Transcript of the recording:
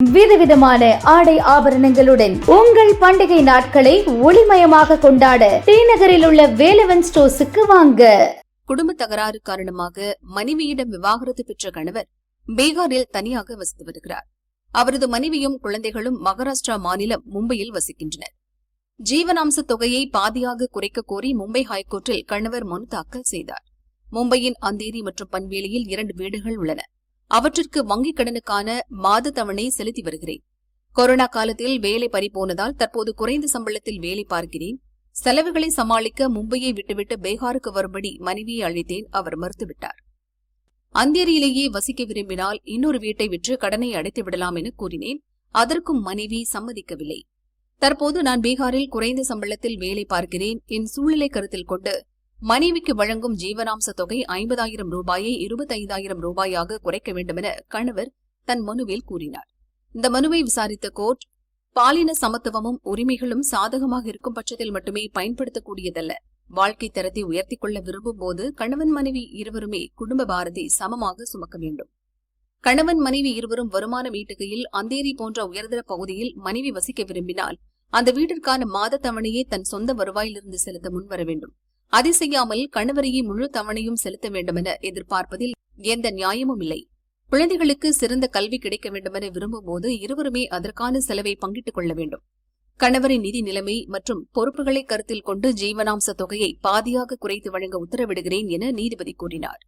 விதவிதமான ஆடை ஆபரணங்களுடன் உங்கள் பண்டிகை நாட்களை ஒளிமயமாக கொண்டாட டிநகரில் உள்ள வேலவன் ஸ்டோர்ஸுக்கு வாங்க. குடும்ப தகராறு காரணமாக மனைவியிடம் விவாகரத்து பெற்ற கணவர் பீகாரில் தனியாக வசித்து வருகிறார். அவரது மனைவியும் குழந்தைகளும் மகாராஷ்டிரா மாநிலம் மும்பையில் வசிக்கின்றனர். ஜீவனாம்ச தொகையை பாதியாக குறைக்க கோரி மும்பை ஹைகோர்ட்டில் கணவர் மனு தாக்கல் செய்தார். மும்பையின் அந்தேரி மற்றும் பன்வேலியில் 2 வீடுகள் உள்ளன. அவற்றிற்கு வங்கிக் கடனுக்கான மாத தவணை செலுத்தி வருகிறேன். கொரோனா காலத்தில் வேலை பறிபோனதால் தற்போது குறைந்த சம்பளத்தில் வேலை பார்க்கிறேன். செலவுகளை சமாளிக்க மும்பையை விட்டுவிட்டு பீகாருக்கு வரும்படி மனைவியை அழைத்தேன். அவர் மறுத்துவிட்டார். அந்தேரியிலேயே வசிக்க விரும்பினால் இன்னொரு வீட்டை விற்று கடனை அடைத்து விடலாம் என கூறினேன். அதற்கும் மனைவி சம்மதிக்கவில்லை. தற்போது நான் பீகாரில் குறைந்த சம்பளத்தில் வேலை பார்க்கிறேன். என் சூழ்நிலை கருத்தில் கொண்டு மனைவிக்கு வழங்கும் ஜீவனாம்ச தொகை 50,000 ரூபாயை 25,000 ரூபாயாக குறைக்க வேண்டுமென கணவர் தன் மனுவில் கூறினார். இந்த மனுவை விசாரித்த கோர்ட், பாலின சமத்துவமும் உரிமைகளும் சாதகமாக இருக்கும் பட்சத்தில் மட்டுமே பயன்படுத்தக்கூடியதல்ல. வாழ்க்கை தரத்தை உயர்த்திக் கொள்ள விரும்பும் போது கணவன் மனைவி இருவருமே குடும்ப பாரத்தை சமமாக சுமக்க வேண்டும். கணவன் மனைவி இருவரும் வருமானம் ஈட்டுகையில் அந்தேரி போன்ற உயர்தர பகுதியில் மனைவி வசிக்க விரும்பினால் அந்த வீட்டிற்கான மாத தவணையை தன் சொந்த வருவாயிலிருந்து செலுத்த முன்வர வேண்டும். அதை செய்யாமல் கணவரையே முழு தவணையும் செலுத்த வேண்டுமென எதிர்பார்ப்பதில் எந்த நியாயமும் இல்லை. குழந்தைகளுக்கு சிறந்த கல்வி கிடைக்க வேண்டுமென விரும்பும்போது இருவருமே அதற்கான செலவை பங்கிட்டுக் கொள்ள வேண்டும். கணவரின் நிதி நிலைமை மற்றும் பொறுப்புகளை கருத்தில் கொண்டு ஜீவனாம்ச தொகையை பாதியாக குறைத்து வழங்க உத்தரவிடுகிறேன் என நீதிபதி கூறினார்.